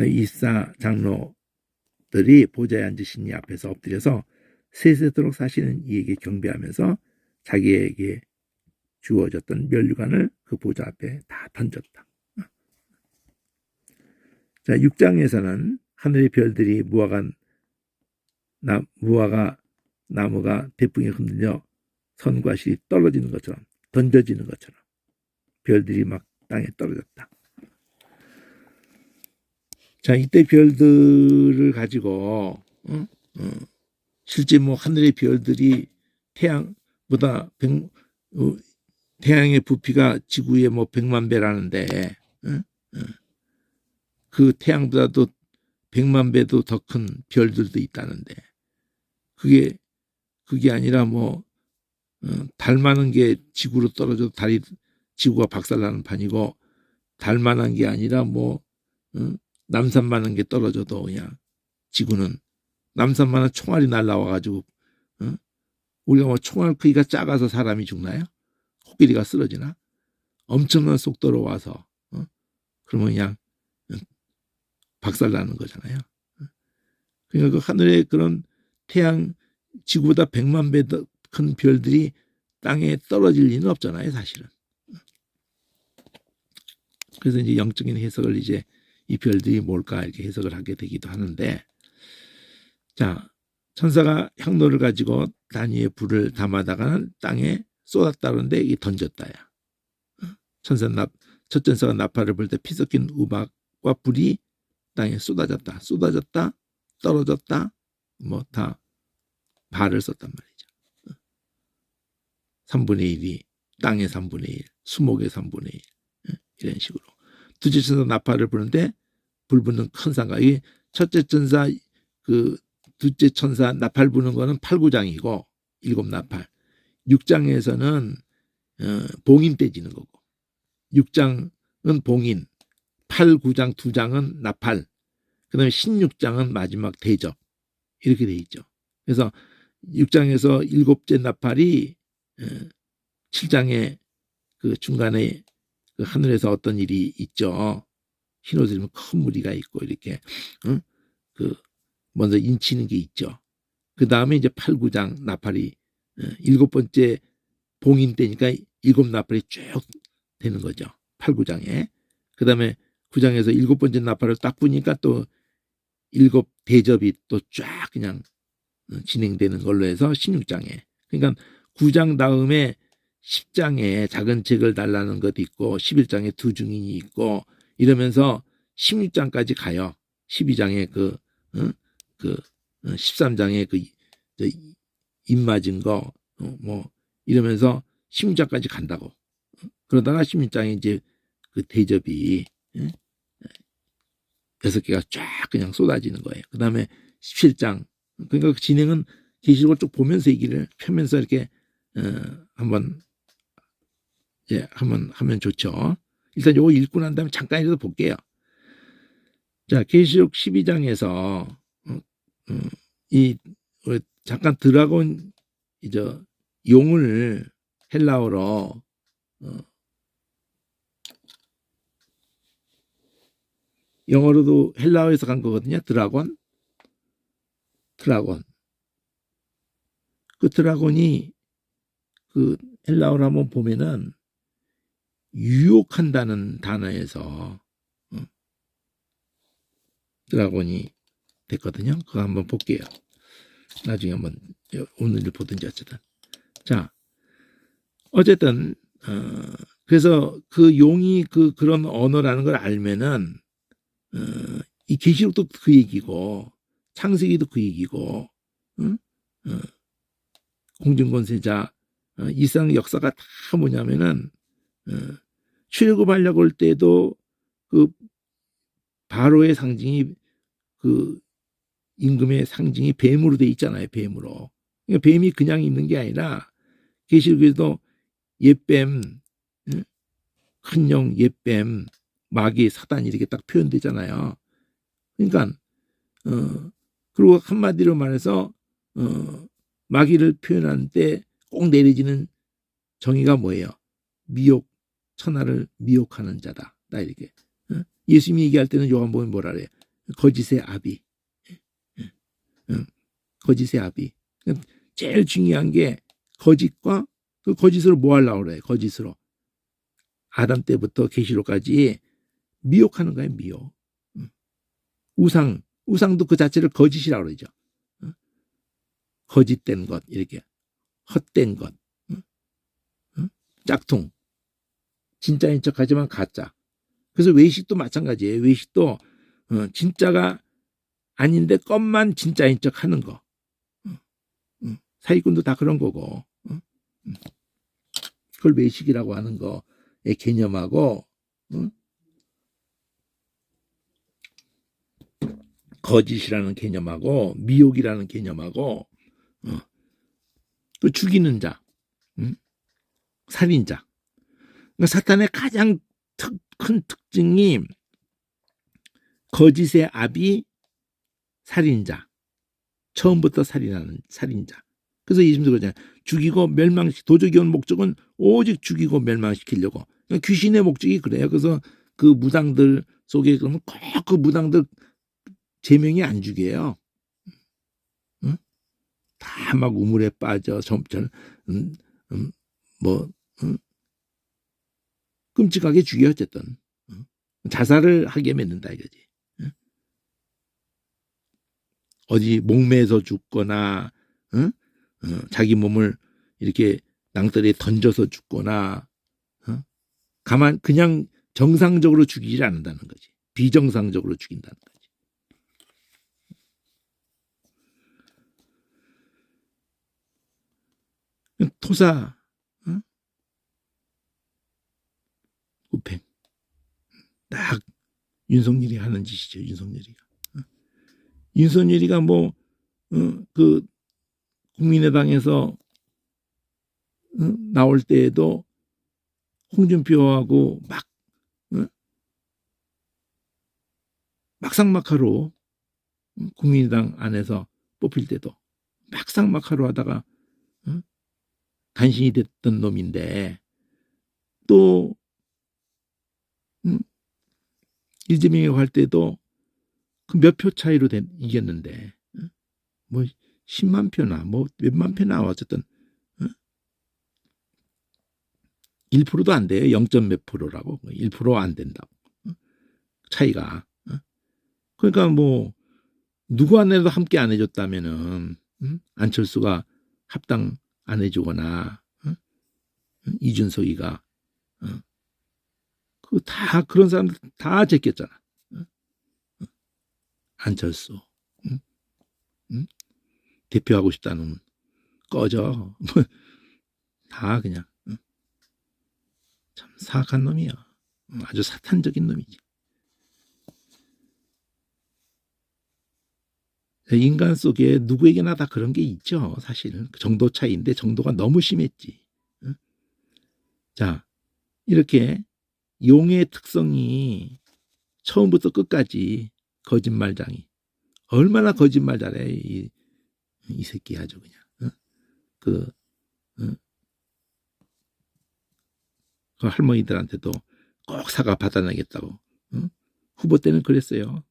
이사 장로들이 보좌에 앉으신 이 앞에서 엎드려서 세세토록 사시는 이에게 경배하면서 자기에게 주어졌던 면류관을 그 보좌 앞에 다 던졌다. 자, 6장에서는 하늘의 별들이 무화과 나무가 태풍에 흔들려 선과 실이 떨어지는 것처럼 던져지는 것처럼 별들이 막 땅에 떨어졌다. 자, 이때 별들을 가지고 실제 뭐 하늘의 별들이 태양보다 태양의 부피가 지구의 뭐 100만 배라는데 그 태양보다도 100만 배도 더 큰 별들도 있다는데 그게 아니라 뭐 달만한 게 지구로 떨어져도 지구가 박살나는 판이고 달만한 게 아니라 뭐 남산만한 게 떨어져도 그냥 지구는 남산만한 총알이 날라와가지고 우리가 뭐 총알 크기가 작아서 사람이 죽나요? 코끼리가 쓰러지나? 엄청난 속도로 와서 그러면 그냥 박살나는 거잖아요. 그러니까 그 하늘에 그런 지구보다 100만 배 더 큰 별들이 땅에 떨어질 리는 없잖아요, 사실은. 그래서 이제 영적인 해석을 이제 이 별들이 뭘까 이렇게 해석을 하게 되기도 하는데, 자, 천사가 향로를 가지고 단위의 불을 담아다가는 땅에 쏟았다는데 이게 던졌다야. 첫 천사가 나팔을 불 때 피 섞인 우박과 불이 땅에 쏟아졌다, 떨어졌다, 뭐 다 발을 썼단 말이죠. 3분의 1이 땅의 3분의 1, 수목의 3분의 1 이런 식으로. 둘째 천사 나팔을 부는데 불 붙는 큰 상가. 이게 첫째 천사 둘째 천사 나팔 부는 거는 8, 9장이고 7나팔. 6장에서는 봉인 떼지는 거고 6장은 봉인, 8, 9장 2장은 나팔, 그 다음에 16장은 마지막 대접 이렇게 돼 있죠. 그래서 6장에서 7째 나팔이 7장에 그 중간에 그 하늘에서 어떤 일이 있죠. 흰 옷을 입은 큰 무리가 있고 이렇게 그 먼저 인치는 게 있죠. 그 다음에 이제 8, 9장 나팔이 7번째 봉인 때니까 7나팔이 쭉 되는 거죠. 8, 9장에. 그 다음에 9장에서 7번째 나팔을 딱 부니까 또 7 대접이 또 쫙 그냥 진행되는 걸로 해서 16장에. 그러니까 9장 다음에 10장에 작은 책을 달라는 것도 있고 11장에 두 증인이 있고 이러면서 16장까지 가요. 12장에 13장에 입 맞은 거 뭐 이러면서 16장까지 간다고. 그러다가 16장에 이제 그 대접이 6개가 쫙 그냥 쏟아지는 거예요. 그 다음에 17장. 그러니까 그 진행은 계시록을 쭉 보면서 얘기를 펴면서 이렇게 한번 하면 좋죠. 일단 요거 읽고 난 다음에 잠깐이라도 볼게요. 자, 계시록 12장에서 잠깐 드라곤 용을 헬라어로 영어로도 헬라어에서 간 거거든요. 드라곤. 그 드라곤이 그 헬라어로 한번 보면은 유혹한다는 단어에서 드라곤이 됐거든요. 그거 한번 볼게요. 나중에 한번 오늘 보든지 어쨌든. 자, 어쨌든 그래서 그 용이 그런 언어라는 걸 알면은 이 계시록도 그 얘기고 창세기도 그 얘기고 공중권세자 이상 역사가 다 뭐냐면은 출애굽하려고 할 때도 그 바로의 상징이 그 임금의 상징이 뱀으로 돼 있잖아요. 뱀으로. 그러니까 뱀이 그냥 있는 게 아니라 계시록에도 옛뱀 큰 영, 옛뱀, 마귀, 사단 이렇게 딱 표현되잖아요. 그러니까 그리고 한마디로 말해서 마귀를 표현할 때 꼭 내려지는 정의가 뭐예요? 미혹, 천하를 미혹하는 자다. 나 이렇게. 예수님이 얘기할 때는 요한복음에 뭐라 그래요? 거짓의 아비. 거짓의 아비. 제일 중요한 게 거짓과 그 거짓으로 뭐 하려고 그래요? 거짓으로. 아담 때부터 계시록까지 미혹하는 거예요. 미혹. 우상도 그 자체를 거짓이라고 그러죠. 거짓된 것, 이렇게 헛된 것, 짝퉁, 진짜인 척하지만 가짜. 그래서 외식도 마찬가지예요. 외식도 진짜가 아닌데 껌만 진짜인 척하는 거. 사기꾼도 다 그런 거고. 그걸 외식이라고 하는 거의 개념하고 거짓이라는 개념하고 미혹이라는 개념하고 또 죽이는 자, 살인자. 그러니까 사탄의 가장 큰 특징이 거짓의 아비, 살인자. 처음부터 살인하는 살인자. 그래서 예수님도 그러잖아요. 죽이고 도적이 온 목적은 오직 죽이고 멸망시키려고. 그러니까 귀신의 목적이 그래요. 그래서 그 무당들 속에 그러면 꼭 그 무당들 제명이 안 죽여요. 다 막 우물에 빠져 끔찍하게 죽여 어쨌든 자살을 하게 맺는다 이거지. 어디 목매서 죽거나 자기 몸을 이렇게 낭떠러리에 던져서 죽거나 그냥 정상적으로 죽이지 않는다는 거지. 비정상적으로 죽인다는 거지. 토사, 우팽, 딱 윤석열이 하는 짓이죠. 윤석열이가 그 국민의당에서 나올 때에도 홍준표하고 막상막하로 국민의당 안에서 뽑힐 때도 막상막하로 하다가 간신히 됐던 놈인데 또 이재명이 할 때도 그 몇 표 차이로 이겼는데 뭐 10만 표나 뭐 몇만 표 나와 어쨌든 1%도 안 돼요. 0. 몇 프로라고 1% 안 된다고 차이가. 그러니까 뭐 누구 안 해도 함께 안 해줬다면은 안철수가 합당 안 해주거나 이준석이가 그 다 그런 사람들 다 제꼈잖아. 안철수 대표하고 싶다는 꺼져. 다 그냥 참 사악한 놈이야. 아주 사탄적인 놈이지. 인간 속에 누구에게나 다 그런 게 있죠. 사실은 정도 차이인데 정도가 너무 심했지. 자, 이렇게 용의 특성이 처음부터 끝까지 거짓말장이. 얼마나 거짓말 잘해 이 새끼 아주 그냥. 그 할머니들한테도 꼭 사과 받아내겠다고. 후보 때는 그랬어요.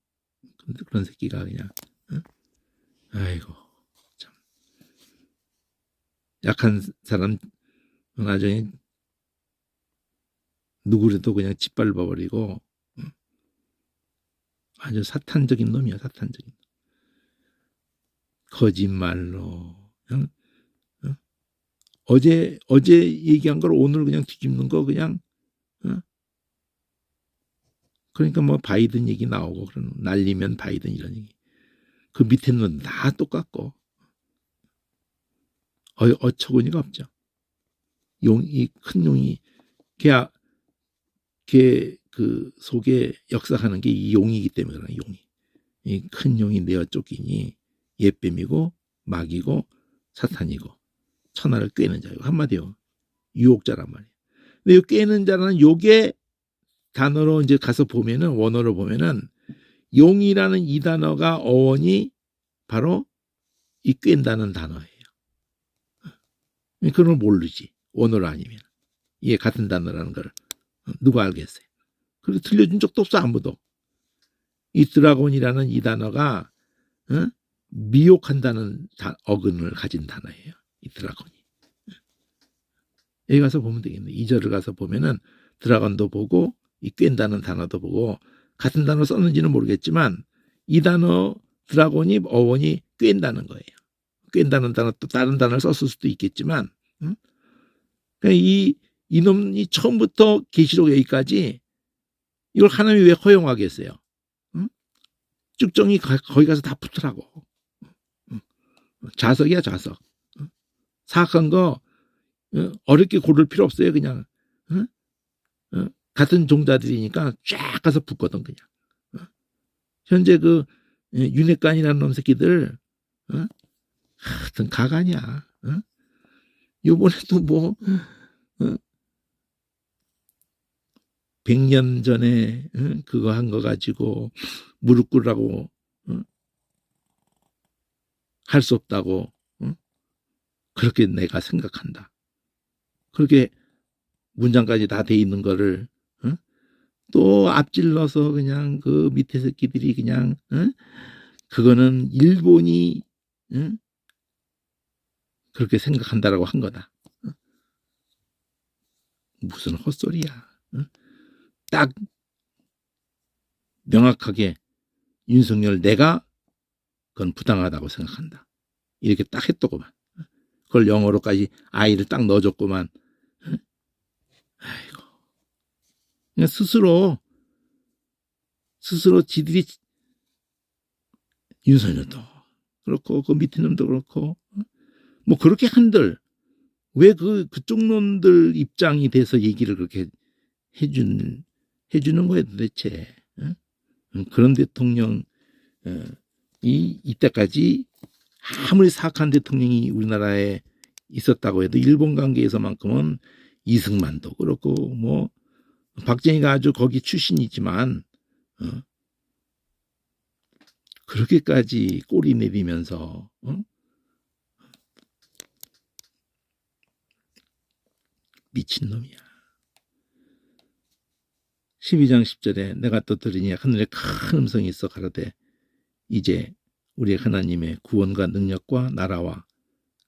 그런 새끼가 그냥. 아이고 참 약한 사람 나중에 누구라도 그냥 짓밟아버리고 아주 사탄적인 놈이야. 사탄적인 거짓말로 그냥 어제 얘기한 걸 오늘 그냥 뒤집는 거 그냥 그러니까 뭐 바이든 얘기 나오고 그런 날리면 바이든 이런 얘기 그 밑에는 다 똑같고 어처구니가 없죠. 용이 큰 용이 걔 그 속에 역사하는 게 이 용이기 때문에 그런 용이 이 큰 용이 내어 쫓기니 옛뱀이고 마귀고 사탄이고 천하를 꿰는 자요. 한마디요 유혹자란 말이에요. 근데 이 꿰는 자는 요게 단어로 이제 가서 보면은, 원어로 보면은 용이라는 이 단어가 어원이 바로 이 꿰다는 단어예요. 그걸 모르지, 원어로 아니면. 이게 같은 단어라는 걸 누가 알겠어요. 그리고 들려준 적도 없어, 아무도. 이 드라곤이라는 이 단어가 미혹한다는 어근을 가진 단어예요. 이 드라곤이. 여기 가서 보면 되겠네. 2절을 가서 보면은 드라곤도 보고 이 꿰다는 단어도 보고, 같은 단어 썼는지는 모르겠지만 이 단어 드라곤이 어원이 꿰다는 거예요. 꿰다는 단어, 또 다른 단어를 썼을 수도 있겠지만, 그러니까 이놈이 처음부터 계시록 여기까지 이걸 하나님이 왜 허용하겠어요? 쭉정이 거기 가서 다 붙으라고. 자석이야, 자석. 사악한 거 어렵게 고를 필요 없어요. 그냥 같은 종자들이니까 쫙 가서 붙거든, 그냥. 현재 그 윤회관이라는 놈 새끼들 하여튼 가관이야. 요번에도 뭐 100년 전에 그거 한 거 가지고 무릎 꿇으라고 할 수 없다고 그렇게 내가 생각한다. 그렇게 문장까지 다 돼 있는 거를 또 앞질러서 그냥 그 밑에 새끼들이 그냥 그거는 일본이 그렇게 생각한다라고 한 거다. 무슨 헛소리야. 딱 명확하게 윤석열 내가 그건 부당하다고 생각한다. 이렇게 딱 했더구만. 그걸 영어로까지 아이를 딱 넣어줬구만. 아이고. 그냥 스스로 지들이, 윤석열도 그렇고 그 밑에 놈도 그렇고 뭐 그렇게 한들 왜 그쪽 놈들 입장이 돼서 얘기를 그렇게 해주는 거예요 도대체. 그런 대통령 이때까지 아무리 사악한 대통령이 우리나라에 있었다고 해도 일본 관계에서만큼은 이승만도 그렇고 뭐 박정희가 아주 거기 출신이지만 그렇게까지 꼬리 내리면서 미친놈이야. 12장 10절에 내가 또 들으니 하늘에 큰 음성이 있어 가로되 이제 우리 하나님의 구원과 능력과 나라와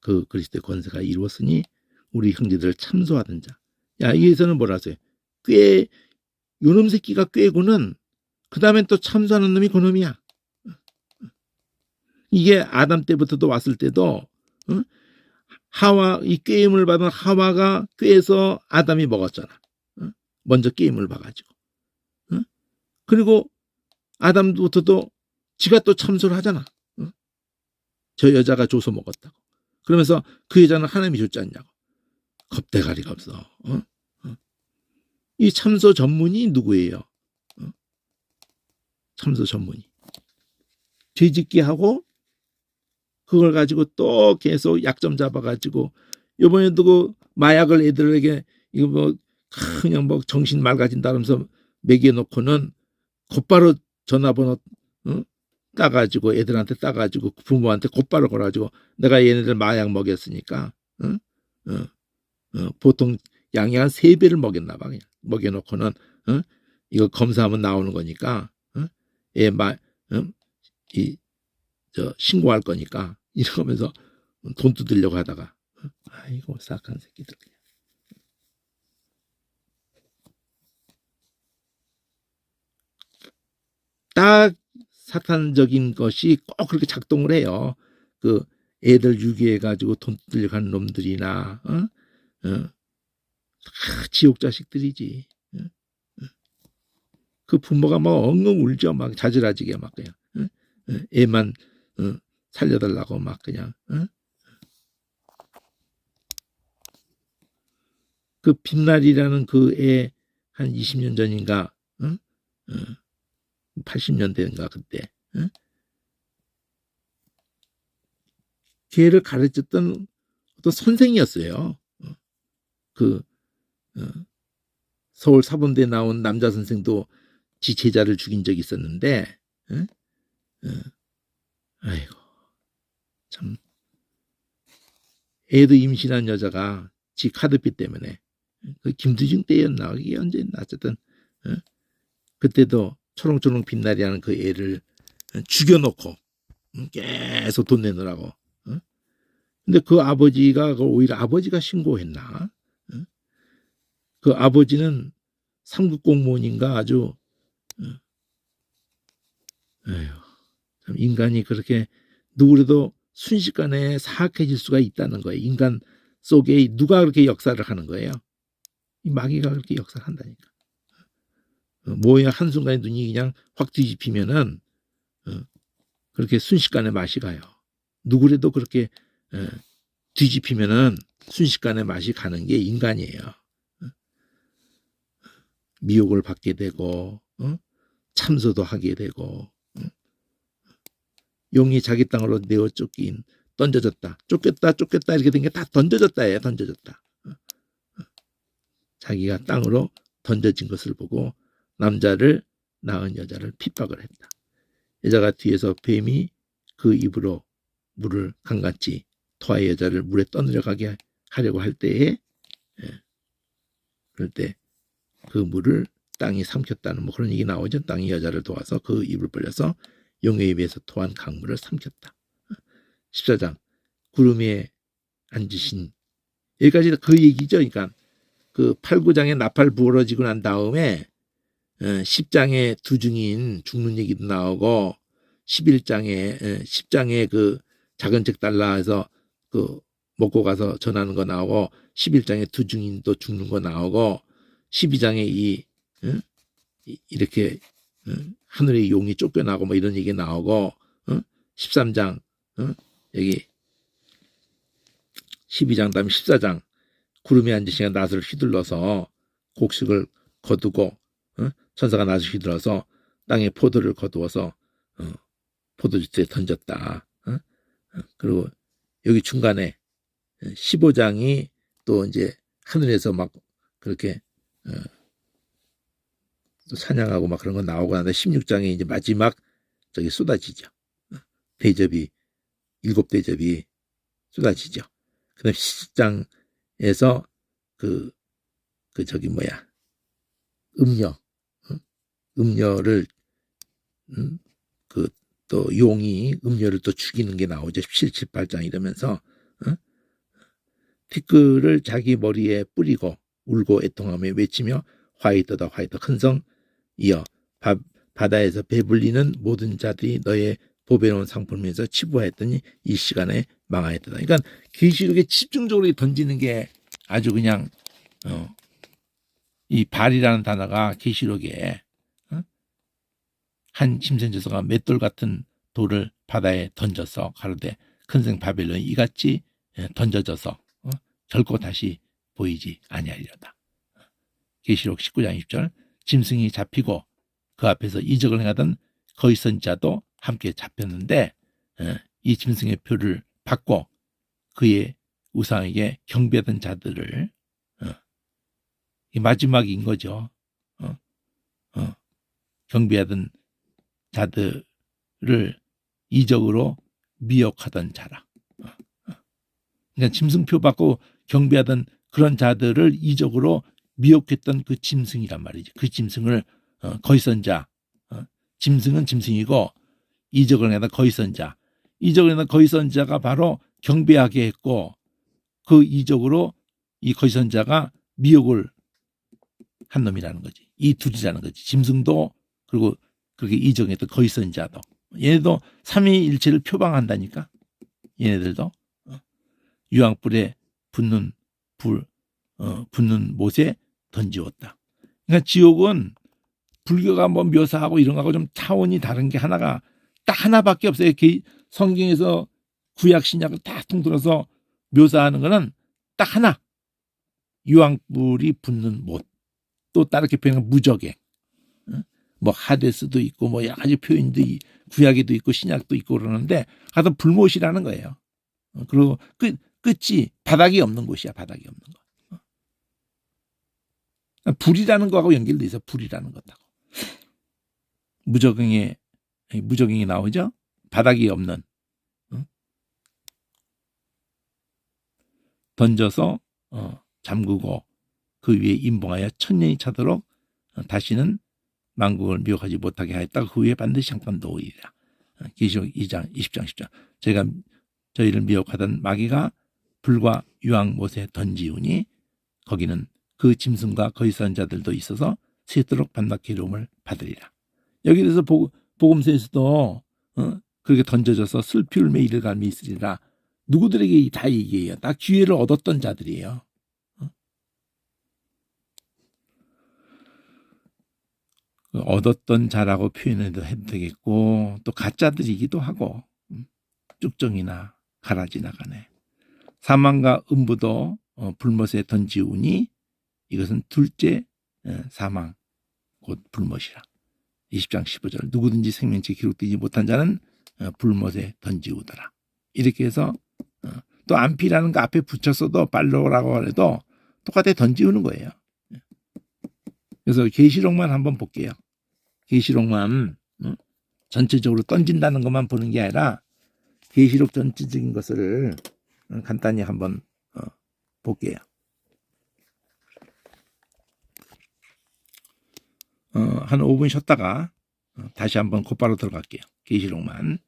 그 그리스도의 권세가 이루었으니 우리 형제들을 참소하던 자. 야, 여기서는 뭐라 하세요? 요놈 새끼가 꾀고는 그 다음엔 또 참소하는 놈이 그놈이야. 이게 아담 때부터도 왔을 때도 하와, 이 꾀임을 받은 하와가 꾀해서 아담이 먹었잖아. 먼저 꾀임을 봐가지고. 그리고 아담부터도 지가 또 참소를 하잖아. 저 여자가 줘서 먹었다고. 그러면서 그 여자는 하나님이 줬지 않냐고. 겁대가리가 없어. 이 참소 전문이 누구예요? 참소 전문이. 죄짓기 하고 그걸 가지고 또 계속 약점 잡아가지고 이번에도 그 마약을 애들에게 이거 뭐 그냥 뭐 정신 맑아진다면서 먹여놓고는 곧바로 전화번호 따가지고 애들한테 따가지고 부모한테 곧바로 걸어가지고 내가 얘네들 마약 먹였으니까 보통 양이 한 3배를 먹였나 봐. 그냥 먹여놓고는 이거 검사하면 나오는 거니까 신고할 거니까 이러면서 돈 뜯으려고 하다가 아이고 싹한 새끼들. 딱 사탄적인 것이 꼭 그렇게 작동을 해요. 그 애들 유기해가지고 돈 뜯으려고 하는 놈들이나 지옥 자식들이지. 그 부모가 막 엉엉 울죠. 막 자지러지게 막 그냥 애만 살려달라고 막 그냥. 그 빛날이라는 그 애 한 20년 전인가 80년대인가 그때 걔를 가르쳤던 어떤 선생이었어요. 그 서울 사범대 나온 남자 선생도 지 제자를 죽인 적이 있었는데, 응? 아이고, 참. 애도 임신한 여자가 지 카드비 때문에, 그 김두중 때였나, 이게 언제였나, 어쨌든, 그때도 초롱초롱 빛나리라는 그 애를 죽여놓고, 계속 돈 내놓으라고. 근데 그 아버지가, 오히려 아버지가 신고했나? 그 아버지는 3급 공무원인가 아주, 에휴, 참 인간이 그렇게 누구라도 순식간에 사악해질 수가 있다는 거예요. 인간 속에 누가 그렇게 역사를 하는 거예요. 이 마귀가 그렇게 역사를 한다니까. 뭐야, 한순간에 눈이 그냥 확 뒤집히면은, 그렇게 순식간에 맛이 가요. 누구라도 그렇게 뒤집히면은 순식간에 맛이 가는 게 인간이에요. 미혹을 받게 되고, 참소도 하게 되고, 용이 자기 땅으로 내어 쫓긴, 던져졌다, 쫓겼다 이렇게 된 게 다 던져졌다예요. 던져졌다. 자기가 땅으로 던져진 것을 보고 남자를 낳은 여자를 핍박을 했다. 여자가 뒤에서 뱀이 그 입으로 물을 강같이 토하의 여자를 물에 떠내려가게 하려고 할 때에, 그럴 때 그 물을 땅이 삼켰다는 뭐 그런 얘기 나오죠. 땅이 여자를 도와서 그 입을 벌려서 용의 입에서 토한 강물을 삼켰다. 14장 구름 위에 앉으신, 여기까지 그 얘기죠. 그러니까 그 8, 9장에 나팔 부어지고 난 다음에 10장에 두 증인 죽는 얘기도 나오고 10장에 그 작은 책 달라 해서 그 먹고 가서 전하는 거 나오고 11장에 두 증인도 죽는 거 나오고 12장에 이렇게 하늘의 용이 쫓겨나고 뭐 이런 얘기 나오고 13장 여기 12장 다음에 14장 구름에 앉으시는 낫을 휘둘러서 곡식을 거두고 천사가 낫을 휘둘러서 땅에 포도를 거두어서 포도주스에 던졌다. 그리고 여기 중간에 15장이 또 이제 하늘에서 막 그렇게 또 사냥하고 막 그런 거 나오고 나는데 16장에 이제 마지막 저기 쏟아지죠. 대접이 7대접이 쏟아지죠. 그다음 10장에서 그 저기 뭐야 음녀를 그 또 용이 음녀를 또 죽이는 게 나오죠. 17, 18장 이러면서 티끌을 자기 머리에 뿌리고 울고 애통하며 외치며 화이트다 화이트 큰성 이어 바다에서 배불리는 모든 자들이 너의 보배로운 상품에서 치부하였더니 이 시간에 망하였다. 그러니까 계시록에 집중적으로 던지는 게 아주 그냥 이 발이라는 단어가 계시록에 한 심선지서가 맷돌 같은 돌을 바다에 던져서 가로되 큰생 바벨론이 이같이 던져져서 결코 다시 보이지 아니하리로다. 계시록 19장 20절 짐승이 잡히고 그 앞에서 이적을 행하던 거짓 자도 함께 잡혔는데 이 짐승의 표를 받고 그의 우상에게 경배하던 자들을 이 마지막인 거죠. 경배하던 자들을 이적으로 미혹하던 자라. 그러니까 짐승표 받고 경배하던 그런 자들을 이적으로 미혹했던 그 짐승이란 말이지. 그 짐승을 거짓선자, 짐승은 짐승이고 이적을 내다 거짓선자, 이적을 내다 거짓선자가 바로 경배하게 했고 그 이적으로 이 거짓선자가 미혹을 한 놈이라는 거지. 이 둘이라는 거지. 짐승도 그리고 그렇게 이적했던 거짓선자도. 얘네도 삼위일체를 표방한다니까. 얘네들도 유황불에 붙는 못에 던지었다. 그러니까 지옥은 불교가 뭐 묘사하고 이런 거하고 좀 차원이 다른 게 하나가 딱 하나밖에 없어요. 성경에서 구약 신약을 다 통틀어서 묘사하는 거는 딱 하나. 유황불이 붙는 못. 또 다르게 표현하면 무적행. 뭐 하데스도 있고 뭐 여러 가지 표현도 구약에도 있고 신약도 있고 그러는데 가서 불못이라는 거예요. 그리고 끝이 바닥이 없는 곳이야. 바닥이 없는 거. 불이라는 거하고 연결돼 있어. 불이라는 것하고. 무적응에 나오죠. 바닥이 없는. 던져서 잠그고 그 위에 임봉하여 천년이 차도록 다시는 만국을 미혹하지 못하게 하였다가 그 위에 반드시 한 번 놓으리라. 계시록 2장 20장 10장. 저희를 미혹하던 마귀가 불과 유황못에 던지우니 거기는 그 짐승과 거기 선 자들도 있어서 세도록 반박히 이름을 받으리라. 여기 대해서 복음서에서도 그렇게 던져져서 슬피울매 이를 감이 있으리라. 누구들에게 다 얘기해요. 다 기회를 얻었던 자들이에요. 얻었던 자라고 표현해도 해도 되겠고 또 가짜들이기도 하고 쭉정이나 가라지 나가네. 사망과 음부도 불못에 던지우니 이것은 둘째 사망 곧 불못이라. 20장 15절 누구든지 생명체 기록되지 못한 자는 불못에 던지우더라. 이렇게 해서 또 안피라는 거 앞에 붙였어도 발로라고 해도 똑같이 던지우는 거예요. 그래서 계시록만 한번 볼게요. 계시록만 전체적으로 던진다는 것만 보는 게 아니라 계시록 전체적인 것을 간단히 한번 볼게요. 한 5분 쉬었다가 다시 한번 곧바로 들어갈게요. 계시록만.